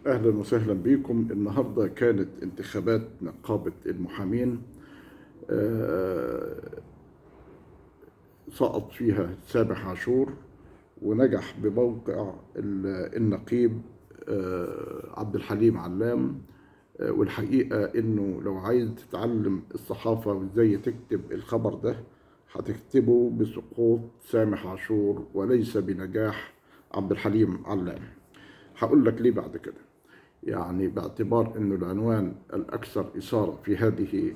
أهلا وسهلا بكم. النهاردة كانت انتخابات نقابة المحامين. آه، سقط فيها سامح عاشور ونجح بموقع النقيب عبد الحليم علام. والحقيقة إنه لو عايز تتعلم الصحافة وإزاي تكتب الخبر ده هتكتبه بسقوط سامح عاشور وليس بنجاح عبد الحليم علام. هقول لك ليه بعد كده. يعني باعتبار أنه العنوان الأكثر إثارة في هذه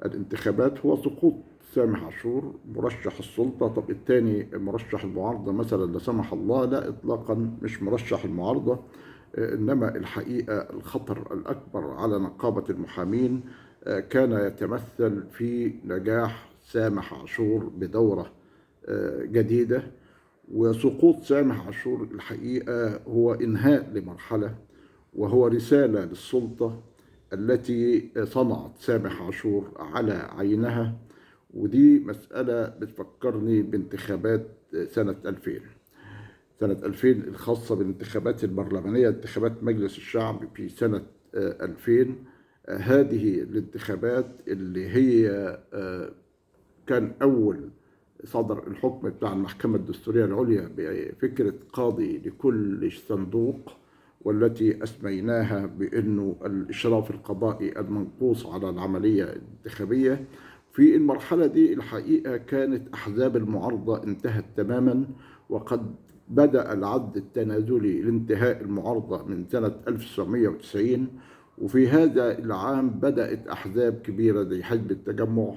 الانتخابات هو سقوط سامح عاشور مرشح السلطة. طب الثاني مرشح المعارضة مثلا لا سمح الله؟ لا إطلاقا، مش مرشح المعارضة. إنما الحقيقة الخطر الأكبر على نقابة المحامين كان يتمثل في نجاح سامح عاشور بدورة جديدة. وسقوط سامح عاشور الحقيقة هو إنهاء لمرحلة، وهو رسالة للسلطة التي صنعت سامح عاشور على عينها. ودي مسألة بتفكرني بانتخابات سنة 2000. سنة 2000 الخاصة بالانتخابات البرلمانية، انتخابات مجلس الشعب في سنة 2000. هذه الانتخابات اللي هي كان أول صدر الحكم بتاع المحكمة الدستورية العليا بفكرة قاضي لكل صندوق، والتي أسميناها بأنه الإشراف القضائي المنقوص على العملية الانتخابية. في المرحلة دي الحقيقة كانت أحزاب المعارضة انتهت تماما، وقد بدأ العد التنازلي لانتهاء المعارضة من سنة 1990. وفي هذا العام بدأت أحزاب كبيرة زي حزب التجمع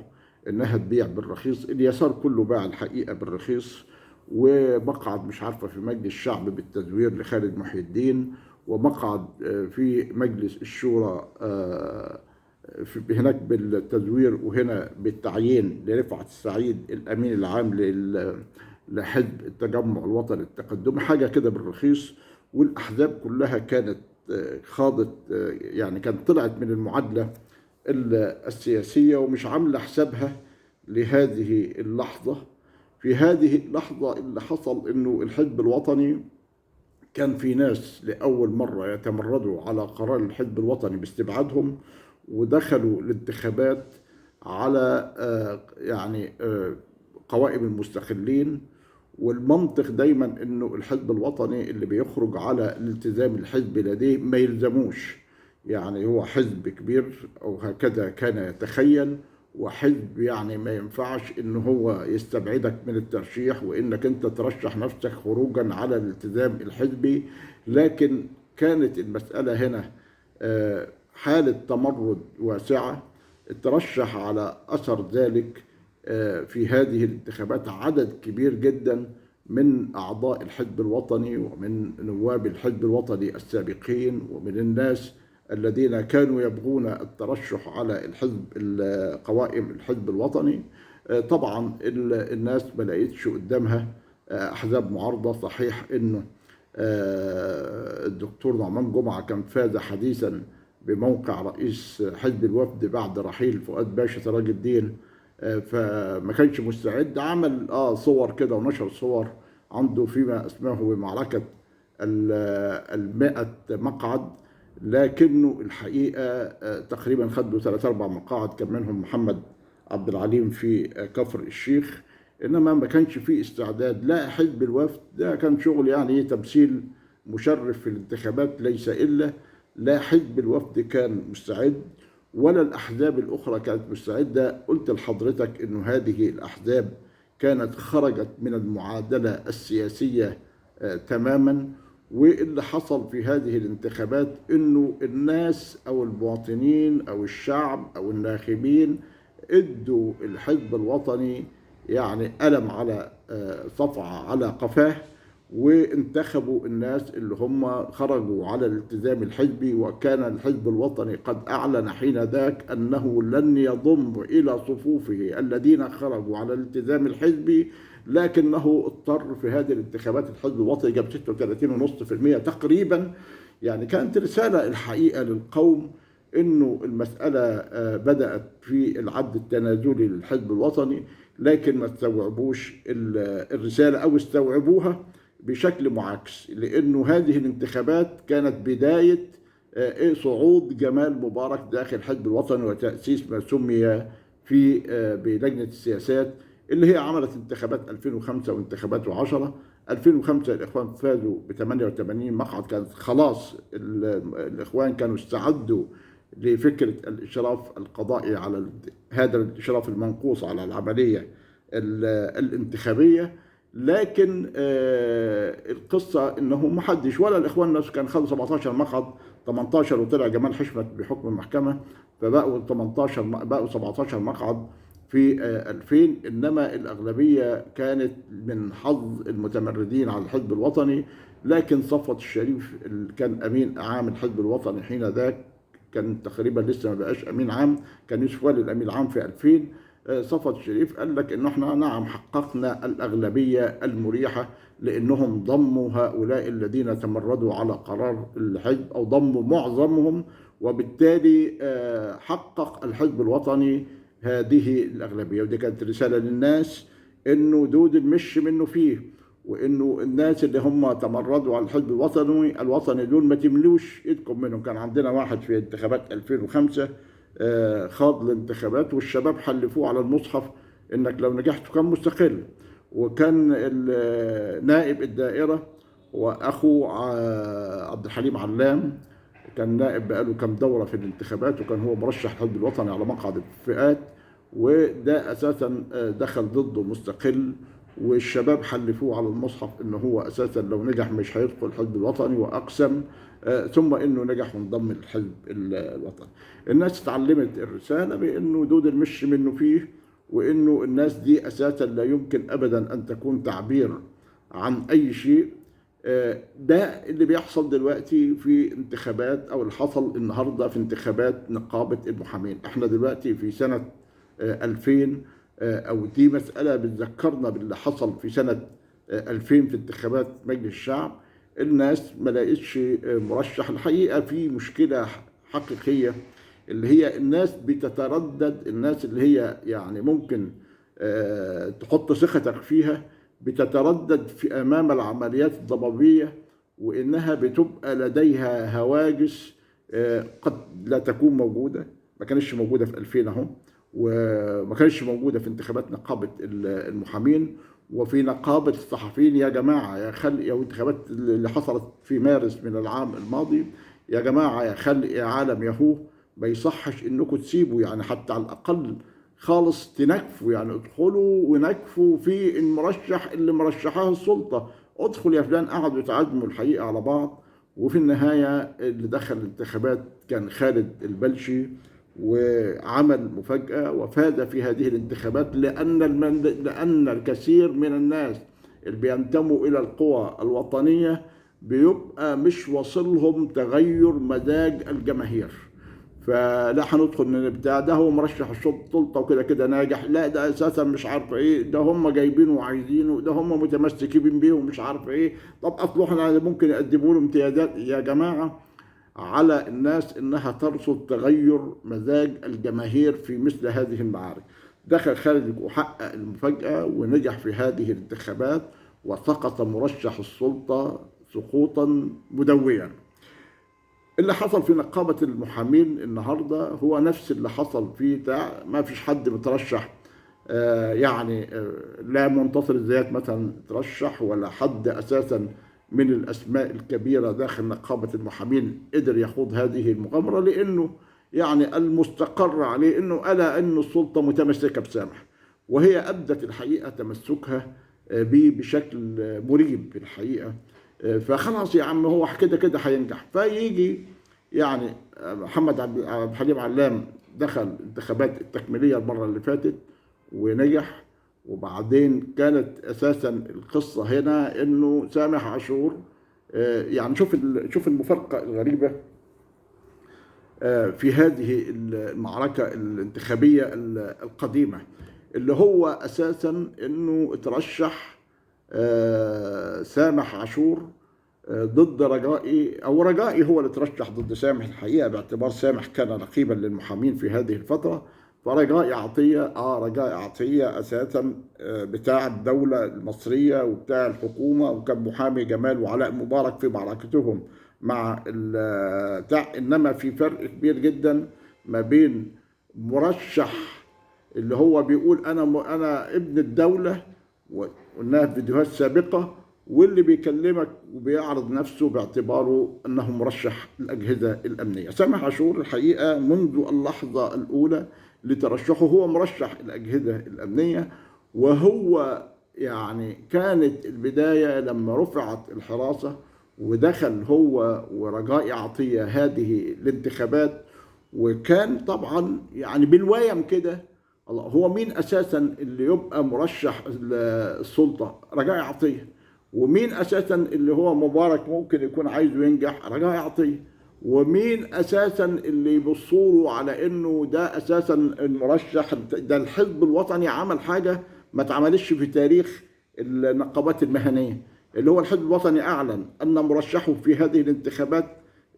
انها تبيع بالرخيص. اليسار كله باع الحقيقه بالرخيص، ومقعد مش عارفه في مجلس الشعب بالتزوير لخالد محي الدين، ومقعد في مجلس الشورى هناك بالتزوير، وهنا بالتعيين لرفعت السعيد الامين العام لحزب التجمع الوطني التقدمي، حاجه كده بالرخيص. والاحزاب كلها كانت خاضت، يعني كانت طلعت من المعادله السياسية ومش عاملة حسابها لهذه اللحظة. في هذه اللحظة اللي حصل إنه الحزب الوطني كان في ناس لأول مرة يتمردوا على قرار الحزب الوطني باستبعادهم، ودخلوا الانتخابات على قوائم المستقلين. والمنطق دايما انه الحزب الوطني اللي بيخرج على الالتزام الحزبي لديه ما يلزموش، يعني هو حزب كبير او هكذا كان يتخيل، وحزب يعني ما ينفعش ان هو يستبعدك من الترشيح وانك انت ترشح نفسك خروجا على الالتزام الحزبي. لكن كانت المسألة هنا حالة تمرد واسعة. ترشح على أثر ذلك في هذه الانتخابات عدد كبير جدا من أعضاء الحزب الوطني ومن نواب الحزب الوطني السابقين ومن الناس الذين كانوا يبغون الترشح على قوائم الحزب الوطني. طبعا الناس ما لقيتش قدامها أحزاب معارضة. صحيح إنه الدكتور نعمان جمعة كان فاز حديثا بموقع رئيس حزب الوفد بعد رحيل فؤاد باشا سراج الدين، فما كانش مستعد. عمل صور كده ونشر صور عنده فيما اسمه بمعركة 100 مقعد، لكنه الحقيقة تقريبا خد له 3-4 مقاعد، كان منهم محمد عبد العليم في كفر الشيخ. انما ما كانش فيه استعداد. لا حزب الوفد ده كان شغل يعني تمثيل مشرف في الانتخابات ليس الا. لا حزب الوفد كان مستعد ولا الأحزاب الأخرى كانت مستعدة. قلت لحضرتك إنه هذه الأحزاب كانت خرجت من المعادلة السياسية تماما. واللي حصل في هذه الانتخابات إنه الناس أو المواطنين أو الشعب أو الناخبين ادوا الحزب الوطني يعني قلم على صفعة على قفاه، وانتخبوا الناس اللي هم خرجوا على الالتزام الحزبي. وكان الحزب الوطني قد أعلن حين ذاك أنه لن يضم إلى صفوفه الذين خرجوا على الالتزام الحزبي، لكنه اضطر في هذه الانتخابات الحزب الوطني جاب 36.5% تقريبا. يعني كانت رسالة الحقيقة للقوم انه المسألة بدأت في العد التنازلي للحزب الوطني، لكن ما استوعبوش الرسالة او استوعبوها بشكل معاكس، لأنه هذه الانتخابات كانت بداية صعود جمال مبارك داخل حزب الوطن وتأسيس ما سمي في بلجنة السياسات، اللي هي عملت انتخابات 2005 وانتخابات 10. 2005 الإخوان فازوا ب 88 مقعد، كانت خلاص الإخوان كانوا استعدوا لفكرة الإشراف القضائي على هذا الإشراف المنقوص على العملية الانتخابية. لكن القصة انه ما حدش ولا الاخوان نفسه كان خدوا 17 مقعد، 18 وطلع جمال حشمت بحكم المحكمة، فبقوا 18 بقوا 17 مقعد في 2000. انما الاغلبية كانت من حظ المتمردين على الحزب الوطني. لكن صفوت الشريف اللي كان امين عام الحزب الوطني حين ذاك، كان تقريبا لسه ما بقاش امين عام، كان يوسف والي الامين العام في 2000. صفوت الشريف قال لك ان احنا نعم حققنا الاغلبيه المريحه، لانهم ضموا هؤلاء الذين تمردوا على قرار الحزب، او ضموا معظمهم، وبالتالي حقق الحزب الوطني هذه الاغلبيه. ودي كانت رساله للناس انه دود مش منه فيه، وانه الناس اللي هم تمردوا على الحزب الوطني دول ما تملوش ايدكم منهم. كان عندنا واحد في انتخابات 2005 خاض الانتخابات والشباب حلفوه على المصحف انك لو نجحت كان مستقل، وكان نائب الدائره واخو عبد الحليم علام، كان نائب بقاله كام دوره في الانتخابات، وكان هو مرشح الحزب الوطني على مقعد الفئات، وده اساسا دخل ضده مستقل، والشباب حلفوه على المصحف انه هو اساسا لو نجح مش هيدخل الحزب الوطني، واقسم ثم انه نجح وانضم للحزب الوطني. الناس اتعلمت الرساله بانه دود المش منه فيه، وانه الناس دي اساسا لا يمكن ابدا ان تكون تعبير عن اي شيء. ده اللي بيحصل دلوقتي في انتخابات، او اللي حصل النهارده في انتخابات نقابه المحامين. احنا دلوقتي في سنه 2000، او دي مساله بتذكرنا باللي حصل في سنه 2000 في انتخابات مجلس الشعب. الناس ما لقيتش مرشح. الحقيقه في مشكله حقيقيه، اللي هي الناس بتتردد، الناس اللي هي يعني ممكن تحط ثقتك فيها بتتردد في امام العمليات الضبابيه، وانها بتبقى لديها هواجس قد لا تكون موجوده. ما كانتش موجوده في 2000 اهو، وما كانتش موجوده في انتخابات نقابه المحامين وفي نقابه الصحفيين. يا جماعه يا خلق، يا انتخابات اللي حصلت في مارس من العام الماضي، يا جماعه يا خلق يا عالم يهو، ما يصحش انكم تسيبوا، يعني حتى على الاقل خالص تنكفوا، يعني ادخلوا ونكفوا في المرشح اللي مرشحاه السلطه. ادخل يا فلان. قعدوا يتعزموا الحقيقه على بعض، وفي النهايه اللي دخل الانتخابات كان خالد البلشي، وعمل مفاجأة وفاز في هذه الانتخابات، لأن الكثير من الناس اللي بينتموا إلى القوى الوطنية بيبقى مش واصلهم تغير مزاج الجماهير. فلا هندخل من البتاع ده هو مرشح السلطة وكده كده ناجح، لا ده أساسا مش عارف إيه، ده هم جايبينه وعايزينه، ده هم متمسكين بيه ومش عارف إيه. طب أصل إحنا ممكن يقدموا له امتيازات. يا جماعة، على الناس انها ترصد تغير مزاج الجماهير في مثل هذه المعارك. دخل خالد وحقق المفاجأة ونجح في هذه الانتخابات، وسقط مرشح السلطة سقوطا مدويا. اللي حصل في نقابة المحامين النهاردة هو نفس اللي حصل في ما فيش حد مترشح، يعني لا منتصر الزيات مثلا ترشح، ولا حد اساسا من الاسماء الكبيره داخل نقابه المحامين قدر يخوض هذه المغامره، لانه يعني المستقر عليه انه الا ان السلطه متمسكه بسامح، وهي ابدت الحقيقه تمسكها به بشكل مريب الحقيقه. فخلاص يا عم هو كده كده هينجح. فيجي يعني محمد عبد الحليم علام دخل انتخابات التكميليه المره اللي فاتت ونجح، وبعدين كانت اساسا القصه هنا انه سامح عاشور، يعني شوف المفارقه الغريبه في هذه المعركه الانتخابيه القديمه، اللي هو اساسا انه ترشح سامح عاشور ضد رجائي، او رجائي هو اللي ترشح ضد سامح الحقيقه، باعتبار سامح كان رقيبا للمحامين في هذه الفتره. فرجاء عطية رجاء عطية أساسا بتاع الدولة المصرية وبتاع الحكومة، وكان محامي جمال وعلاء مبارك في معركتهم مع بتاع. إنما في فرق كبير جدا ما بين مرشح اللي هو بيقول أنا ابن الدولة، وقلناها في فيديوهات سابقة، واللي بيكلمك وبيعرض نفسه باعتباره أنه مرشح الأجهزة الأمنية. سامح عاشور الحقيقة منذ اللحظة الأولى لترشحه هو مرشح الأجهزة الأمنية، وهو يعني كانت البداية لما رفعت الحراسة ودخل هو ورجاء عطية هذه الانتخابات. وكان طبعا يعني بالويم كده، الله هو مين أساسا اللي يبقى مرشح السلطة؟ رجاء عطية. ومين أساسا اللي هو مبارك ممكن يكون عايزه ينجح؟ رجاء عطية. ومين اساسا اللي يبصوا على انه ده اساسا المرشح؟ ده الحزب الوطني عمل حاجه ما اتعملش في تاريخ النقابات المهنيه، اللي هو الحزب الوطني اعلن ان مرشحه في هذه الانتخابات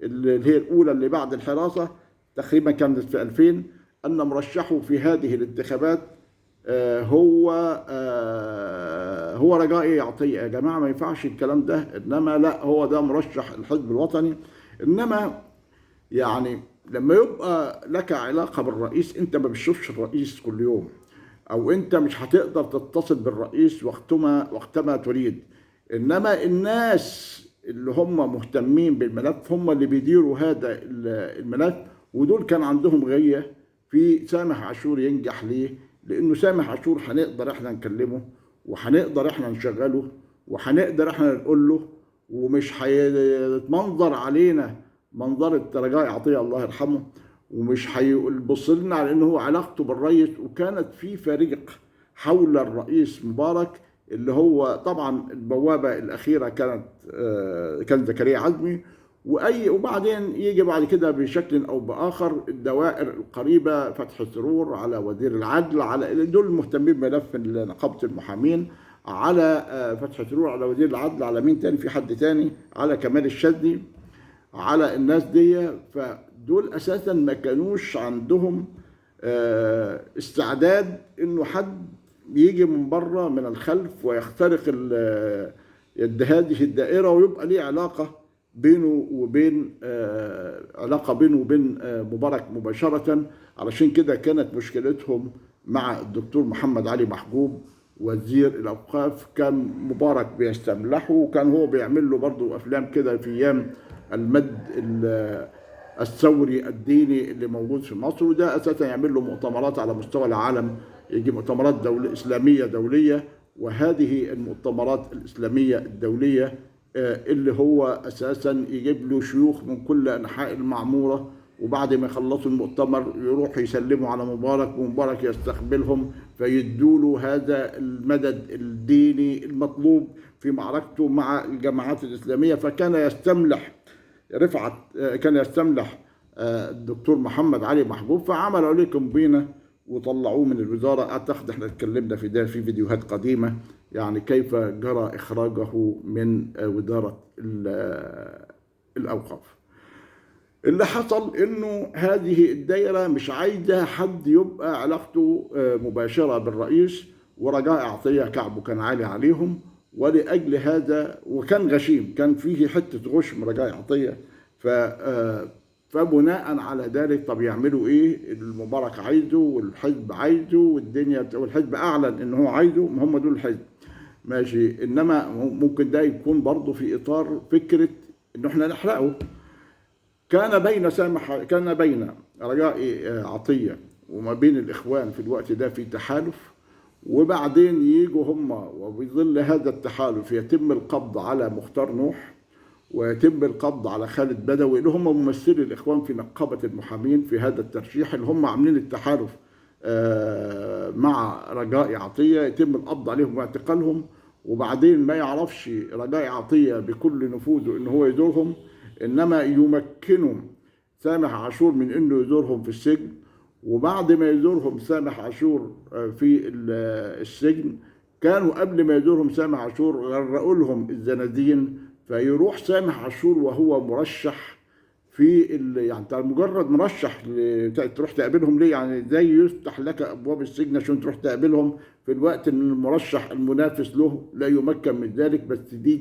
اللي هي الاولى اللي بعد الحراسه تقريبا كانت في 2000، ان مرشحه في هذه الانتخابات هو رجائي عطية. يا جماعه ما ينفعش الكلام ده. انما لا، هو ده مرشح الحزب الوطني. انما يعني لما يبقى لك علاقه بالرئيس، انت ما بتشوفش الرئيس كل يوم، او انت مش هتقدر تتصل بالرئيس وقتما تريد. انما الناس اللي هم مهتمين بالملف هم اللي بيديروا هذا الملف، ودول كان عندهم غيه في سامح عاشور ينجح. ليه؟ لانه سامح عاشور هنقدر احنا نكلمه، وهنقدر احنا نشغله، وهنقدر احنا نقول له، ومش هيتمنظر علينا منظرة رجاء عطية الله يرحمه، ومش هيبص لنا على انه هو علاقته بالرئيس. وكانت في فريق حول الرئيس مبارك، اللي هو طبعا البوابة الأخيرة كان زكريا عزمي، وبعدين يجي بعد كده بشكل او باخر الدوائر القريبه، فتحي سرور على وزير العدل، على دول المهتمين بملف نقابه المحامين، على فتحي سرور على وزير العدل، على مين تاني؟ في حد تاني، على كمال الشاذلي، على الناس دي. فدول اساسا ما كانوش عندهم استعداد انه حد يجي من بره من الخلف ويخترق هذه الدائره ويبقى ليه علاقه بينه وبين مبارك مباشره. علشان كده كانت مشكلتهم مع الدكتور محمد علي محجوب وزير الاوقاف. كان مبارك بيستملحه، وكان هو بيعمل له برضه افلام كده في ايام المد الثوري الديني اللي موجود في مصر، وده اساسا يعمل له مؤتمرات على مستوى العالم، يجي مؤتمرات اسلاميه دوليه. وهذه المؤتمرات الاسلاميه الدوليه اللي هو اساسا يجيب له شيوخ من كل انحاء المعموره، وبعد ما يخلصوا المؤتمر يروح يسلموا على مبارك، ومبارك يستقبلهم فيدوا له هذا المدد الديني المطلوب في معركته مع الجماعات الاسلاميه. فكان يستملح الدكتور محمد علي محجوب، فعملوا عليه كومبينه وطلعوه من الوزاره. اعتقد احنا اتكلمنا في ده في فيديوهات قديمه، يعني كيف جرى اخراجه من وزاره الاوقاف. اللي حصل انه هذه الدائره مش عايزه حد يبقى علاقته مباشره بالرئيس، ورجاء عطيه كعبه كان عالي عليهم، ولاجل هذا وكان غشيم، كان فيه حته غش من رجاء عطيه. فبناء على ذلك طب يعملوا ايه؟ المبارك عايزه والحزب عايزه والحزب اعلن ان هو عايزه، ما هم دول الحزب ماشي. انما ممكن ده يكون برضه في اطار فكره انه احنا نحرقه. كان بين رجاء عطيه وما بين الاخوان في الوقت ده في تحالف، وبعدين يجوا هم وبظل هذا التحالف يتم القبض على مختار نوح، ويتم القبض على خالد بدوي اللي هم ممثلي الاخوان في نقابه المحامين في هذا الترشيح، اللي هم عاملين التحالف مع رجاء عطيه. يتم القبض عليهم واعتقالهم، وبعدين ما يعرفش رجاء عطيه بكل نفوذه ان هو يزورهم، انما يمكنوا سامح عاشور من انه يزورهم في السجن. وبعد ما يزورهم سامح عاشور في السجن، كانوا قبل ما يزورهم سامح عاشور غرقوا لهم الزنازين، فيروح سامح عاشور وهو مرشح يعني انت مجرد مرشح تروح تقابلهم ليه؟ يعني زي يفتح لك ابواب السجن عشان تروح تقابلهم في الوقت ان المرشح المنافس له لا يمكن من ذلك. بس دي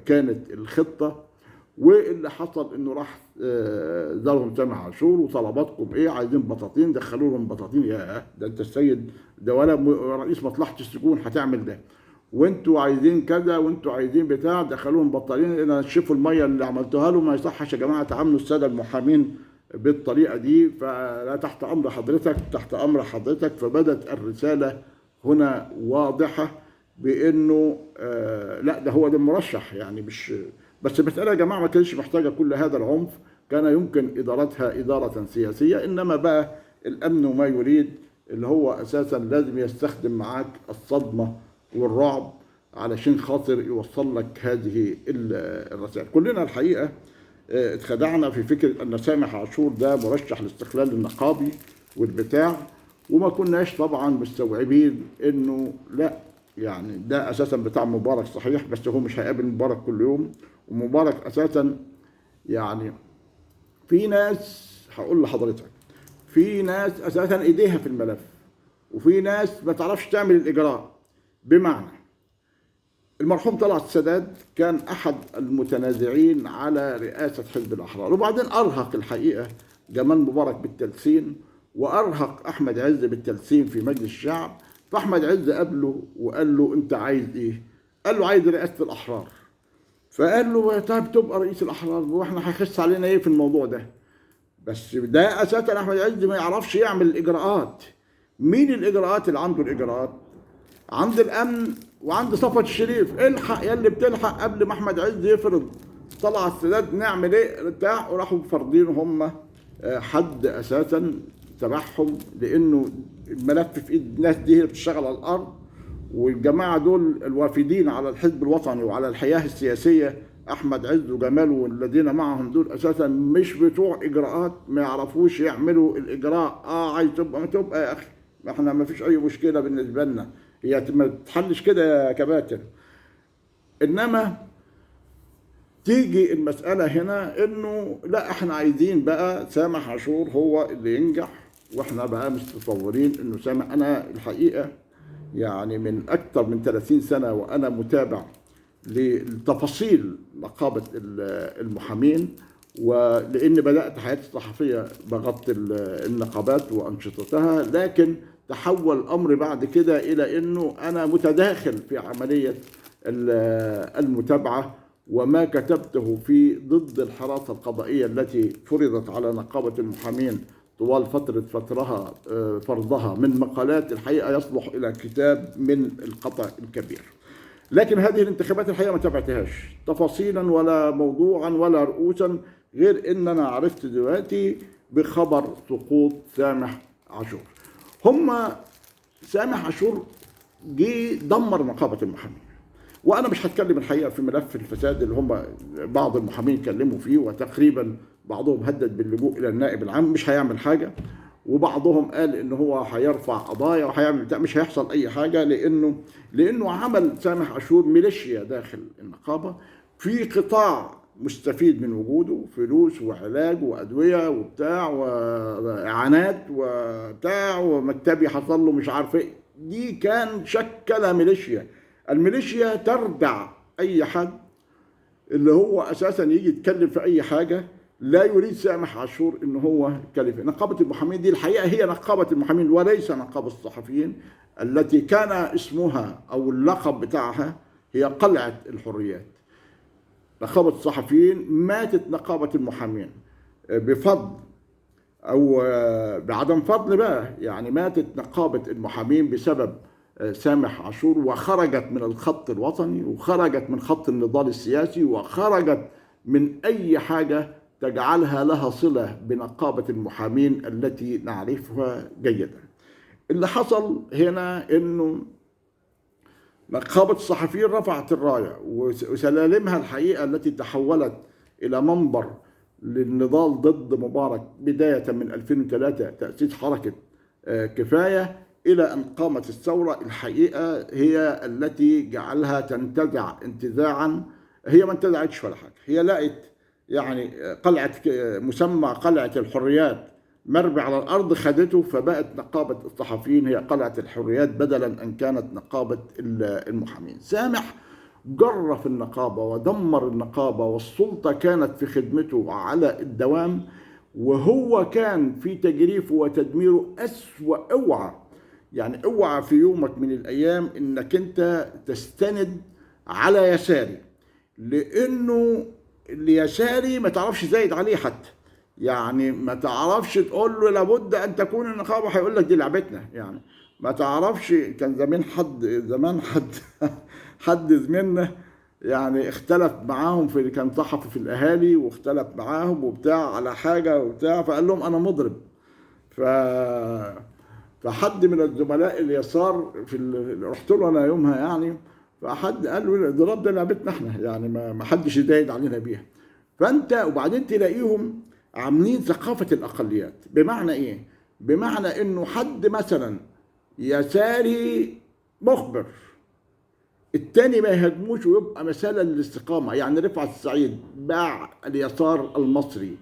كانت الخطه. واللي حصل انه راح زارهم سامح عاشور، وطلباتكم ايه؟ عايزين بطاطين، دخلوا لهم بطاطين. يا ده انت السيد ده ولا رئيس مصلحه السجون هتعمل ده؟ وانتوا عايزين كذا، وانتوا عايزين بتاع، دخلوهم بطارين الى نشفوا الميه اللي عملتوها له. ما يصحش يا جماعه تعاملوا الساده المحامين بالطريقه دي. فلا، تحت امر حضرتك، تحت امر حضرتك. فبدت الرساله هنا واضحه بانه لا، ده هو ده المرشح. يعني مش بس المساله يا جماعه ما كانتش محتاجه كل هذا العنف، كان يمكن ادارتها اداره سياسيه. انما بقى الامن وما يريد اللي هو اساسا لازم يستخدم معاك الصدمه والرعب علشان خاطر يوصل لك هذه الرسائل. كلنا الحقيقه اتخدعنا في فكره ان سامح عاشور ده مرشح لاستقلال النقابي والبتاع، وما كناش طبعا مستوعبين انه لا، يعني ده اساسا بتاع مبارك صحيح، بس هو مش هيقابل مبارك كل يوم. ومبارك اساسا يعني في ناس، هقول لحضرتك، في ناس اساسا ايديها في الملف، وفي ناس ما تعرفش تعمل الاجراء. بمعنى المرحوم طلعت السادات كان احد المتنازعين على رئاسه حزب الاحرار، وبعدين ارهق الحقيقه جمال مبارك بالتلسين، وارهق احمد عز بالتلسين في مجلس الشعب. فاحمد عز قابله وقال له انت عايز ايه؟ قال له عايز رئاسه الاحرار. فقال له طيب تبقى رئيس الاحرار، واحنا هيخس علينا ايه في الموضوع ده؟ بس ده اساسا احمد عز ما يعرفش يعمل الاجراءات. مين الاجراءات اللي عنده الاجراءات؟ عند الامن وعند صفوت الشريف. الحق يا اللي بتلحق قبل ما احمد عز يفرض طلع السادات نعمل ايه بتاع. وراحوا فارضين هم حد اساسا تبعهم، لانه الملف في ايد الناس دي اللي بتشتغل على الارض. والجماعه دول الوافدين على الحزب الوطني وعلى الحياه السياسيه، احمد عز وجمال والذين معهم دول اساسا مش بتوع اجراءات، ما يعرفوش يعملوا الاجراء. عايز تبقى ما تبقى يا اخي، احنا ما فيش اي مشكله بالنسبه لنا، هي ما تتحلش كده يا كباتن. انما تيجي المساله هنا انه لا، احنا عايزين بقى سامح عاشور هو اللي ينجح. واحنا بقى متصورين انه سامح، انا الحقيقه يعني من اكثر من 30 سنه وانا متابع لتفاصيل نقابه المحامين، ولان بدات حياتي الصحفيه بغطي النقابات وانشطتها. لكن تحول الامر بعد كده الى انه انا متداخل في عمليه المتابعه، وما كتبته في ضد الحراسه القضائيه التي فرضت على نقابه المحامين طوال فرضها من مقالات الحقيقه يصلح الى كتاب من القطع الكبير. لكن هذه الانتخابات الحقيقه ما تابعتهاش تفاصيلا ولا موضوعا ولا رؤوسا، غير ان انا عرفت دلوقتي بخبر سقوط سامح عاشور. سامح عاشور جه دمر نقابه المحامين. وانا مش هتكلم الحقيقه في ملف الفساد اللي هم بعض المحامين اتكلموا فيه، وتقريبا بعضهم هدد باللجوء الى النائب العام، مش هيعمل حاجه. وبعضهم قال ان هو هيرفع قضايا وهيعمل بتاع، مش هيحصل اي حاجه، لانه عمل سامح عاشور ميليشيا داخل النقابه، في قطاع مستفيد من وجوده، فلوس وعلاج وادويه وبتاع واعانات وبتاع، ومكتبي حصل له مش عارف ايه. دي كان شكل ميليشيا. الميليشيا تردع اي حد اللي هو اساسا يجي يتكلم في اي حاجه لا يريد سامح عاشور ان هو يتكلم فيها. نقابه المحامين دي الحقيقه هي نقابه المحامين وليس نقابه الصحفيين، التي كان اسمها او اللقب بتاعها هي قلعه الحريات. نقابه الصحفيين ماتت نقابه المحامين بفضل او بعدم فضل بقى، يعني ماتت نقابه المحامين بسبب سامح عاشور، وخرجت من الخط الوطني، وخرجت من خط النضال السياسي، وخرجت من اي حاجه تجعلها لها صله بنقابه المحامين التي نعرفها جيدا. اللي حصل هنا انه نقابه الصحفيين رفعت الرايه، وسلالمها الحقيقه التي تحولت الى منبر للنضال ضد مبارك بدايه من 2003 تاسيس حركه كفايه، الى ان قامت الثوره الحقيقه هي التي جعلها تنتزع انتزاعا. هي ما انتزعتش ولا حاجه، هي لقت يعني قلعة مسمى قلعة الحريات مرمي على الأرض خدته، فبقت نقابة الصحفيين هي قلعة الحريات بدلا أن كانت نقابة المحامين. سامح جرف النقابة ودمر النقابة، والسلطة كانت في خدمته على الدوام، وهو كان في تجريفه وتدميره أسوأ. اوعى يعني اوعى في يومك من الأيام إنك أنت تستند على يساري، لأنه اليساري ما تعرفش زايد عليه حتى، يعني ما تعرفش تقول له لابد ان تكون النقابه، هيقول لك دي لعبتنا. يعني ما تعرفش. كان زمان حد زميلنا يعني اختلف معاهم كان صحفي في الاهالي، واختلف معاهم وبتاع على حاجه وبتاع، فقال لهم انا مضرب. ف فحد من الزملاء اليسار رحت له انا يومها يعني، فحد قال له الاضراب ده لعبتنا احنا، يعني ما حدش يزايد علينا بيها. فانت وبعدين تلاقيهم عاملين ثقافة الأقليات. بمعنى إيه؟ بمعنى إنه حد مثلا يساري مخبر، التاني ما يهاجموش ويبقى مثالا للاستقامة. يعني رفعت السعيد باع اليسار المصري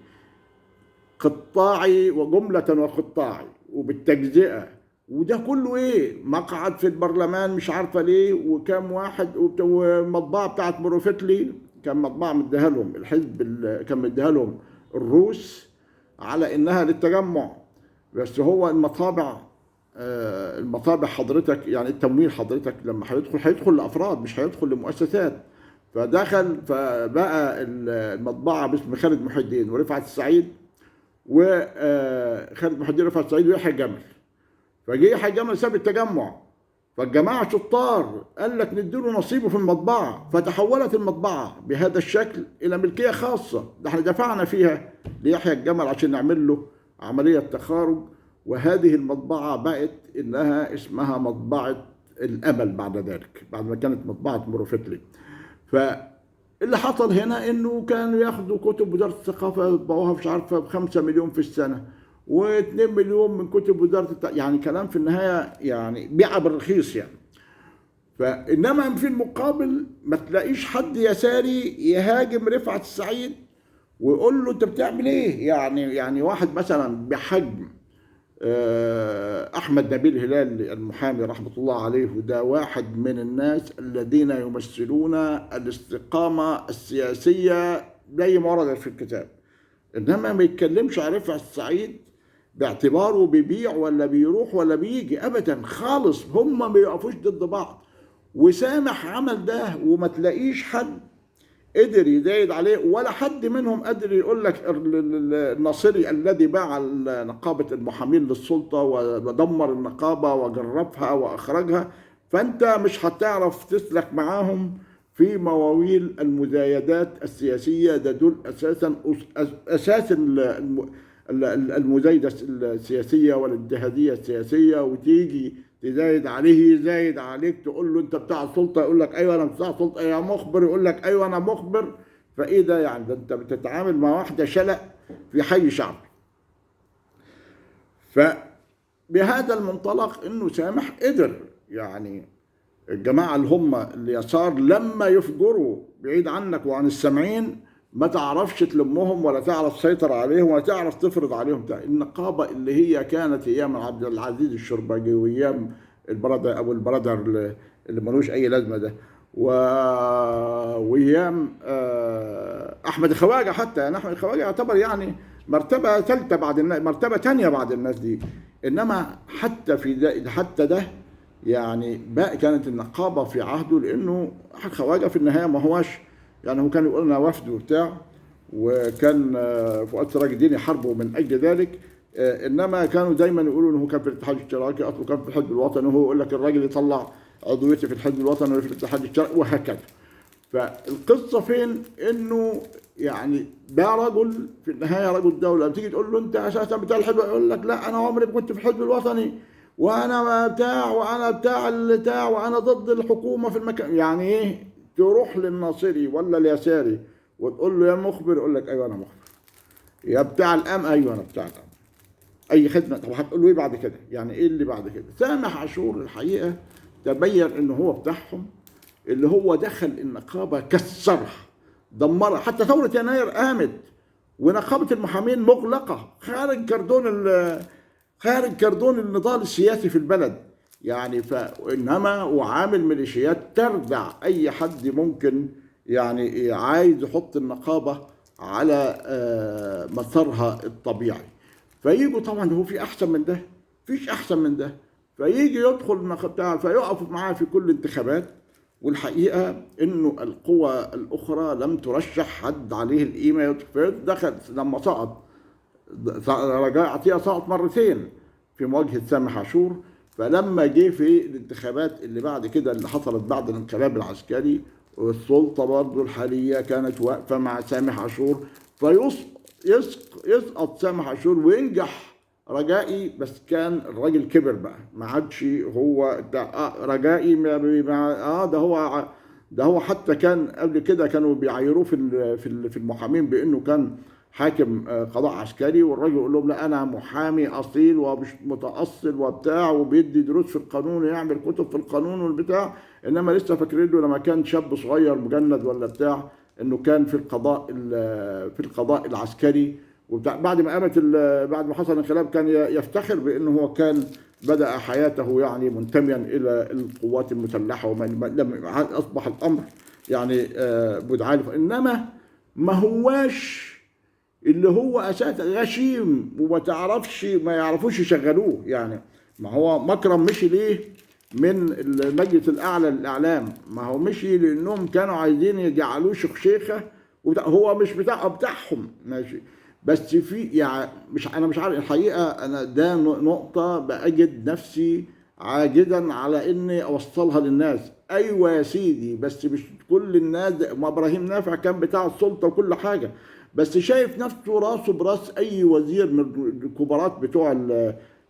قطاعي وجملة وقطاعي وبالتجزئة، وده كله ايه؟ مقعد في البرلمان مش عارفة ليه، وكام واحد، والمطبعة بتاعت مروفتلي كان مطبعة مديها لهم الحزب، كان مديها لهم الروس على انها للتجمع، بس هو المطابع حضرتك يعني التمويل حضرتك لما هيدخل لافراد مش هيدخل لمؤسسات. فدخل فبقى المطبعه باسم خالد محي الدين ورفعت السعيد، وخالد محي الدين رفعت السعيد ويحيى الجمل. فجه يحيى الجمل ساب التجمع، فالجماعه شطار قال لك نديله نصيبه في المطبعه، فتحولت المطبعه بهذا الشكل الى ملكيه خاصه. ده احنا دفعنا فيها ليحيى الجمل عشان نعمل له عمليه تخارج، وهذه المطبعه بقت انها اسمها مطبعه الامل بعد ذلك، بعد ما كانت مطبعه مروفتلي. فاللي حصل هنا انه كانوا ياخدوا كتب وزاره الثقافه يطبعوها مش عارفه ب5 مليون في السنه، و2 مليون من كتب وزاره يعني كلام في النهايه يعني بيع بالرخيص يعني. فانما في المقابل ما تلاقيش حد يساري يهاجم رفعت السعيد ويقول له انت بتعمل ايه. يعني واحد مثلا بحجم احمد نبيل هلال المحامي رحمه الله عليه، وده واحد من الناس الذين يمثلون الاستقامه السياسيه زي ما ورد في الكتاب، انما ما يتكلمش عن رفعت السعيد باعتباره بيبيع ولا بيروح ولا بيجي ابدا خالص. هم ما بيقفوش ضد بعض، وسامح عمل ده وما تلاقيش حد قدر يزايد عليه، ولا حد منهم قدر يقول لك الناصري الذي باع نقابة المحامين للسلطة ودمر النقابة وجرفها وأخرجها. فأنت مش هتعرف تسلك معاهم في مواويل المزايدات السياسية. ده دول أساس المزايدة السياسية والانتهازية السياسية، وتيجي تزايد عليه يزايد عليك، تقول له انت بتاع سلطه يقول لك ايوه انا بتاع سلطه، يا مخبر يقول لك ايوه انا مخبر. فايه ده يعني؟ ده انت بتتعامل مع واحده شلق في حي شعبي. فبهذا المنطلق انه سامح قدر يعني الجماعه اللي هم اليسار لما يفجروا بعيد عنك وعن السامعين ما تعرفش تلمهم ولا تعرف تسيطر عليهم ولا تعرف تفرض عليهم. النقابه اللي هي كانت ايام عبد العزيز الشربجي وايام البرادر ابو البرادر اللي ملوش اي لازمه ده، وايام احمد الخواجه. حتى يعني احمد الخواجه يعتبر يعني مرتبه ثالثه بعد الناس، مرتبه ثانيه بعد الناس دي. انما حتى في ده حتى ده يعني بقى كانت النقابه في عهده، لانه الخواجه في النهايه ما هوش يعني هو كان يقول لنا وفد وبتاع، وكان فؤاد سراج الدين يحاربه من اجل ذلك. انما كانوا دايما يقولوا انه كان في الاتحاد الاشتراكي، اصله كان في الحزب الوطني، وهو يقول لك الراجل يطلع عضويتي في الحزب الوطني وفي الاتحاد الاشتراكي وهكذا. فالقصه فين؟ انه يعني ده رجل في النهايه رجل دوله. لما تيجي تقول له انت اساسا بتاع الحزب يقول لك لا انا عمري ما كنت في الحزب الوطني، وانا بتاع وانا ضد الحكومه في المكان. يعني ايه؟ تروح للناصري ولا اليساري وتقول له يا مخبر يقول لك ايوه انا مخبر، يا بتاع الام ايوه انا بتاع الام، اي خدمه. طب هتقول له ايه بعد كده؟ يعني ايه اللي بعد كده؟ سامح عاشور الحقيقه تبين انه هو بتاعهم، اللي هو دخل النقابه كسرها دمرت. حتى ثورة يناير قامت ونقابة المحامين مغلقة خارج كردون النضال السياسي في البلد. يعني فإنما وعامل ميليشيات تردع أي حد ممكن يعني عايز يحط النقابة على مسارها الطبيعي. فييجوا طبعا، هو في أحسن من ده؟ فيش أحسن من ده. فيجي يدخل النقابة فيقف معاه في كل انتخابات. والحقيقة إنه القوى الأخرى لم ترشح حد عليه القيمة. فدخل لما سقط رجاء عطية سقط مرتين في مواجهة سامح عاشور. فلما جه في الانتخابات اللي بعد كده اللي حصلت بعد الانقلاب العسكري، والسلطة برضه الحالية كانت واقفة مع سامح عاشور، فيسقط سامح عاشور وينجح رجائي. بس كان الراجل كبر بقى، ما عادش هو رجائي. ده هو حتى كان قبل كده كانوا بيعايروه في المحامين بانه كان حاكم قضاء عسكري، والراجل يقول لهم لا انا محامي اصيل ومش متاصل وبتاع، وبيدي دروس في القانون ويعمل كتب في القانون والبتاع. انما لسه فاكرين له لما كان شاب صغير مجند ولا بتاع انه كان في القضاء العسكري وبتاع. بعد ما حصل الانقلاب كان يفتخر بانه هو كان بدأ حياته يعني منتميا الى القوات المسلحه، لم اصبح الامر يعني بدعاء. انما ما هواش اللي هو اساسا غشيم ما يعرفوش يشغلوه. يعني ما هو مكرم مشي ليه من المجلس الاعلى للاعلام؟ ما هو مشي لانهم كانوا عايزين يجعلوه شيخه، هو مش بتاعهم ماشي. بس في يعني انا مش عارف الحقيقه. انا ده نقطه باجد نفسي عاجزا على اني اوصلها للناس. ايوه يا سيدي، بس مش كل الناس. ما ابراهيم نافع كان بتاع السلطه وكل حاجه، بس شايف نفسه راسه براس اي وزير من الكبارات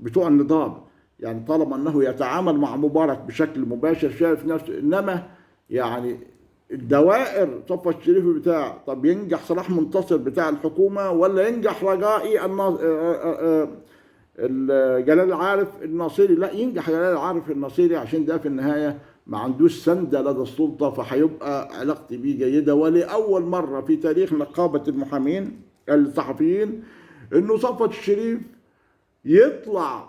بتوع النظام. يعني طالما انه يتعامل مع مبارك بشكل مباشر شايف نفسه. انما يعني الدوائر صفوت الشريف بتاع، طب ينجح صلاح منتصر بتاع الحكومه ولا ينجح رجائي جلال عارف الناصري؟ لا، ينجح جلال عارف الناصري، عشان ده في النهايه ما عندوش سندة لدى السلطة، فهيبقى علاقتي بيه جيدة. ولأول مرة في تاريخ نقابة المحامين الصحفيين إنه صفوت الشريف يطلع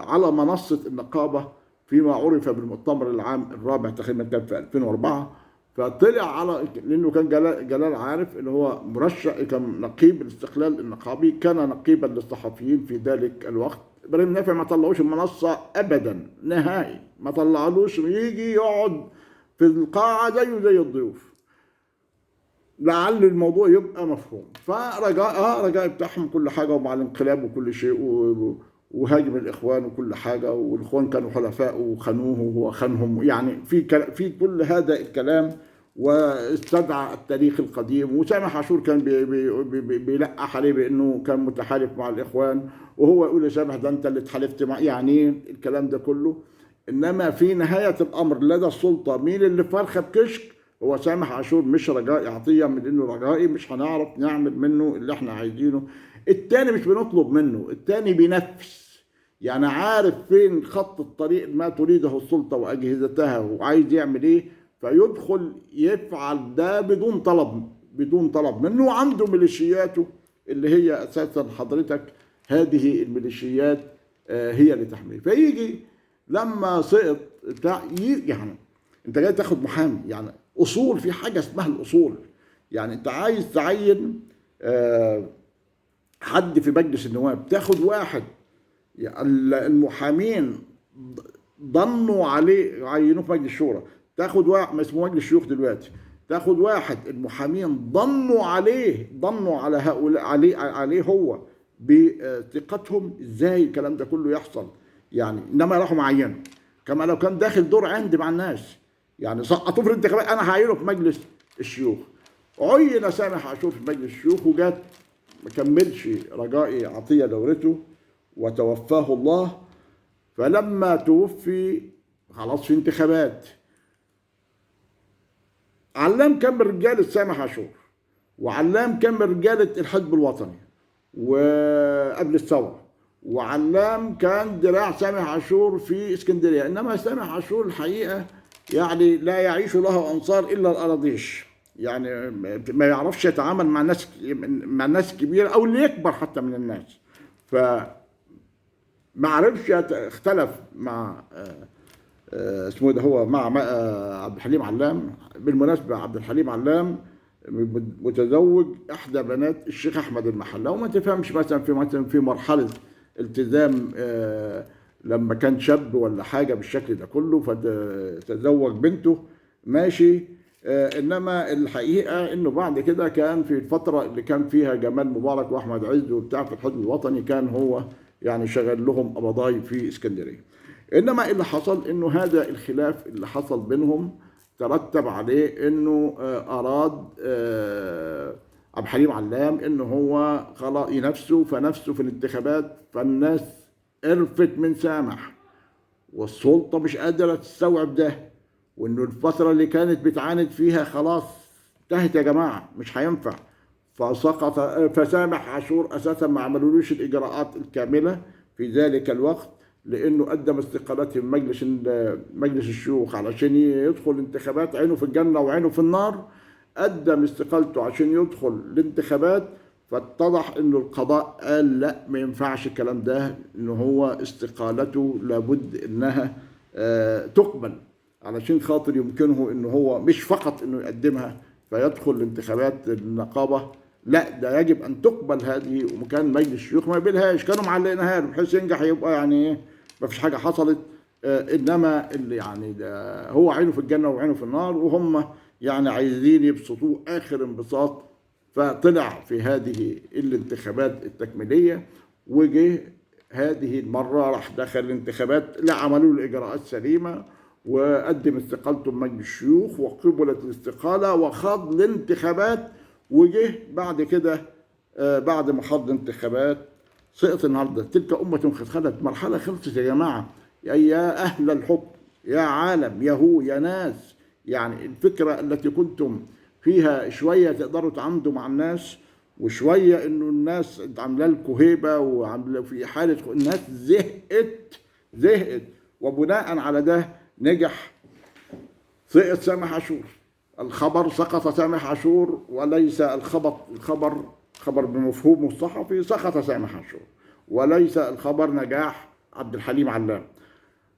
على منصة النقابة فيما عرف بالمؤتمر العام الرابع تقريبا، كان في 2004. فطلع لانه كان جلال عارف اللي هو مرشح، كان نقيب الاستقلال النقابي، كان نقيبا للصحفيين في ذلك الوقت. ابراهيم نافع ما طلعوش المنصه ابدا نهائي، ما طلعلوش، يجي يقعد في القاعه زي الضيوف لعل الموضوع يبقى مفهوم. رجاء بتاعهم كل حاجه ومع الانقلاب وكل شيء، وهاجم الاخوان وكل حاجه، والاخوان كانوا حلفاء وخانوه وهو خانهم. يعني في كل هذا الكلام، واستدعى التاريخ القديم. وسامح عاشور كان بيلقح عليه بانه كان متحالف مع الاخوان، وهو يقول لسامح ده انت اللي اتحالفت مع، يعني الكلام ده كله. انما في نهايه الامر لدى السلطه مين اللي فرخه بكشك؟ هو سامح عاشور، مش رجائي عطيه. من انه رجائي مش هنعرف نعمل منه اللي احنا عايزينه. التاني مش بنطلب منه، التاني بينفذ. يعني عارف فين خط الطريق ما تريده السلطة وأجهزتها وعايز يعمل ايه، فيدخل يفعل ده بدون طلب منه. وعنده ميليشياته اللي هي أساسا حضرتك هذه الميليشيات هي اللي تحميه. فيجي لما سقط يعني انت جاي تاخد محامي، يعني أصول، في حاجة اسمها الأصول. يعني انت عايز تعين حد في مجلس النواب، تاخد واحد المحامين ضنوا عليه عينوه في مجلس الشورى، تاخد واحد ما اسمه مجلس الشيوخ دلوقتي، تاخد واحد المحامين ضنوا على هؤلاء عليه هو بثقتهم. ازاي الكلام ده كله يحصل؟ يعني انما راحوا معينه كما لو كان داخل دور عند مع الناس. يعني سقطوه في الانتخابات، انا هعينه في مجلس الشيوخ. عين سامح عاشور في مجلس الشيوخ، وجات ما كملش رجائي عطيه دورته وتوفاه الله. فلما توفي خلاص في انتخابات، علام كان من رجاله سامح عاشور، وعلام كان من رجاله الحزب الوطني وقبل الثوره، وعلام كان دراع سامح عاشور في اسكندريه. انما سامح عاشور الحقيقه يعني لا يعيش له أنصار إلا الأراضيش، يعني ما يعرفش يتعامل مع الناس الكبيرة أو اللي يكبر حتى من الناس. فما عرفش اختلف مع اسمه ده هو مع عبد الحليم علام. بالمناسبة عبد الحليم علام متزوج إحدى بنات الشيخ أحمد المحلة، وما تفهمش مثلا في مرحلة التزام لما كان شاب ولا حاجة بالشكل ده كله فتزوج بنته، ماشي. إنما الحقيقة إنه بعد كده كان في الفترة اللي كان فيها جمال مبارك وأحمد عز وبتاع في الحزب الوطني، كان هو يعني شغال لهم قبضاي في اسكندرية. انما اللي حصل انه هذا الخلاف اللي حصل بينهم ترتب عليه انه اراد عبد الحليم علام انه هو خلاص ينافسه، فنفسه في الانتخابات، فالناس قرفت من سامح، والسلطة مش قادرة تستوعب ده، وانه الفترة اللي كانت بتعاند فيها خلاص انتهت يا جماعة، مش هينفع. فسقط. فسامح عاشور اساسا ما عملولوش الاجراءات الكاملة في ذلك الوقت، لانه قدم استقالته من مجلس الشيوخ علشان يدخل انتخابات، عينه في الجنة وعينه في النار. قدم استقالته عشان يدخل الانتخابات، فاتضح انه القضاء قال لا ما ينفعش الكلام ده، انه هو استقالته لابد انها تقبل علشان خاطر يمكنه انه هو مش فقط انه يقدمها فيدخل الانتخابات النقابة، لا ده يجب ان تقبل هذه، وكان مجلس الشيوخ ما يقبلهاش، كانوا معلقينها له بحيث ينجح يبقى يعني ايه ما فيش حاجة حصلت. انما اللي يعني ده هو عينه في الجنة وعينه في النار، وهم يعني عايزين يبسطوه اخر انبساط. فطلع في هذه الانتخابات التكميلية، وجه هذه المرة راح دخل الانتخابات، لا عملوا له إجراءات سليمة، وقدم استقالته لمجلس الشيوخ وقبلت الاستقالة وخاض الانتخابات. وجه بعد كده بعد ما خاض الانتخابات سقط. النهارده تلك أمة قد خلت، مرحلة خلصت يا جماعة، يا أهل الحكم، يا عالم، يا هو، يا ناس. يعني الفكرة التي كنتم فيها شوية تقدروا تعاملوا مع الناس، وشوية انه الناس عامله لكم هيبة وعامله في حالة، الناس زهقت. وبناء على ده نجح سقط سامح عاشور. الخبر سقط سامح عاشور، وليس الخبر خبر بمفهومه الصحفي، سقط سامح عاشور، وليس الخبر نجاح عبد الحليم علام.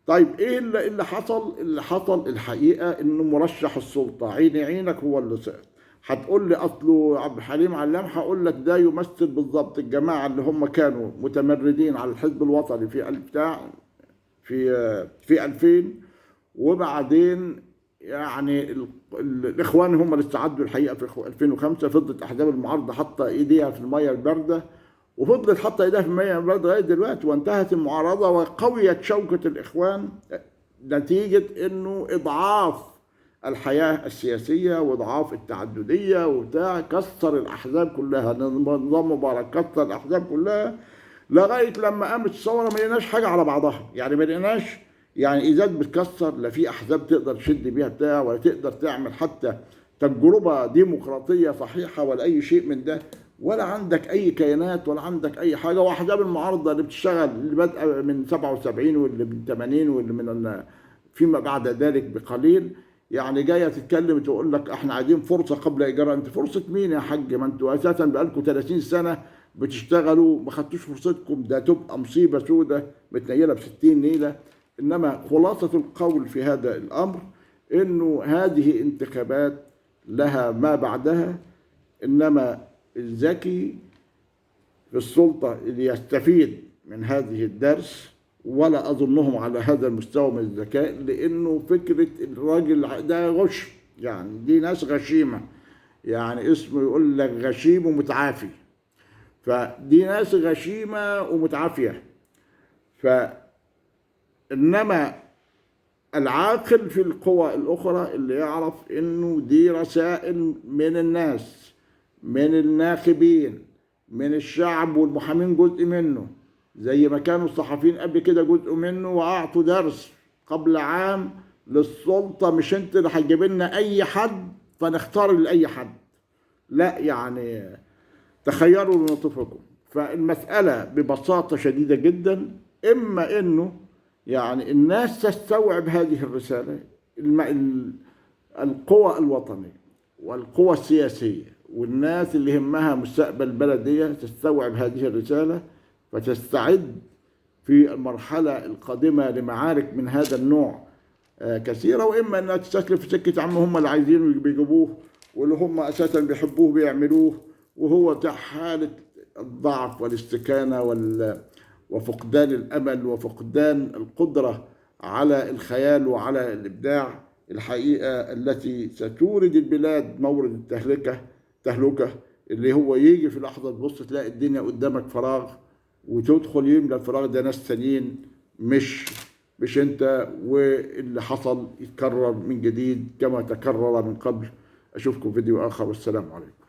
طيب ايه اللي حصل؟ اللي حصل الحقيقه انه مرشح السلطه عيني عينك هو اللي سقط. هتقول لي اصله عبد الحليم علام، هقول لك ده يمثل بالظبط الجماعه اللي هم كانوا متمردين على الحزب الوطني في البتاع في 2000، وبعدين يعني الاخوان هم اللي استعدوا الحقيقه في 2005. فضلت احزاب المعارضه حاطه ايديها في الميه البارده، وفضلت حاطه ايديها في الميه البارده لغايه دلوقتي، وانتهت المعارضه وقويت شوكه الاخوان نتيجه انه اضعاف الحياه السياسيه واضعاف التعدديه وبتاع، كسر الاحزاب كلها، نظام مبارك كسر الاحزاب كلها لغايه لما قامت الثوره ما لقيناش حاجه على بعضها، يعني ما لقيناش يعني ازاز بتكسر، لا في احزاب تقدر تشد بيها بتاع، ولا تقدر تعمل حتى تجربه ديمقراطيه صحيحه ولا اي شيء من ده، ولا عندك اي كيانات ولا عندك اي حاجه. واحزاب المعارضه اللي بتشتغل اللي بادئه من 77 واللي من 80 واللي من فيما بعد ذلك بقليل، يعني جايه تتكلم تقول لك احنا عايزين فرصه قبل اجراء. انت فرصه مين يا حاج؟ ما انتوا اساسا بقالكم 30 سنه بتشتغلوا ما خدتوش فرصتكم، ده تبقى مصيبه سودة متنيله ب 60 نيله. انما خلاصه القول في هذا الامر انه هذه انتخابات لها ما بعدها، انما الذكي في السلطه اللي يستفيد من هذه الدرس، ولا اظنهم على هذا المستوى من الذكاء، لانه فكره الراجل ده غش، يعني دي ناس غشيمه، يعني اسمه يقول لك غشيم ومتعافي، فدي ناس غشيمه ومتعافيه. فانما العاقل في القوى الاخرى اللي يعرف انه دي رسائل من الناس، من الناخبين، من الشعب، والمحامين جزء منه، زي ما كانوا الصحفيين قبل كده جزء منه، واعطوا درس قبل عام للسلطه، مش انت اللي هتجيب لنا اي حد فنختار لاي حد، لا يعني تخيروا لنطفكم. فالمساله ببساطه شديده جدا، اما انه يعني الناس تستوعب هذه الرساله القوى الوطنية والقوى السياسية والناس اللي همها مستقبل بلدية تستوعب هذه الرسالة، فتستعد في المرحلة القادمة لمعارك من هذا النوع كثيرة، وإما أنها تستسلم في سكة عم هم اللي عايزينه بيجيبوه، واللي هم أساسا بيحبوه بيعملوه، وهو بتاع حالة الضعف والاستكانة وفقدان الأمل وفقدان القدرة على الخيال وعلى الإبداع الحقيقة، التي ستورد البلاد مورد تهلكة اللي هو يجي في لحظة تبص تلاقي الدنيا قدامك فراغ، وتدخل يملى الفراغ ده ناس تانيين مش انت، واللي حصل يتكرر من جديد كما تكرر من قبل. اشوفكم فيديو اخر، والسلام عليكم.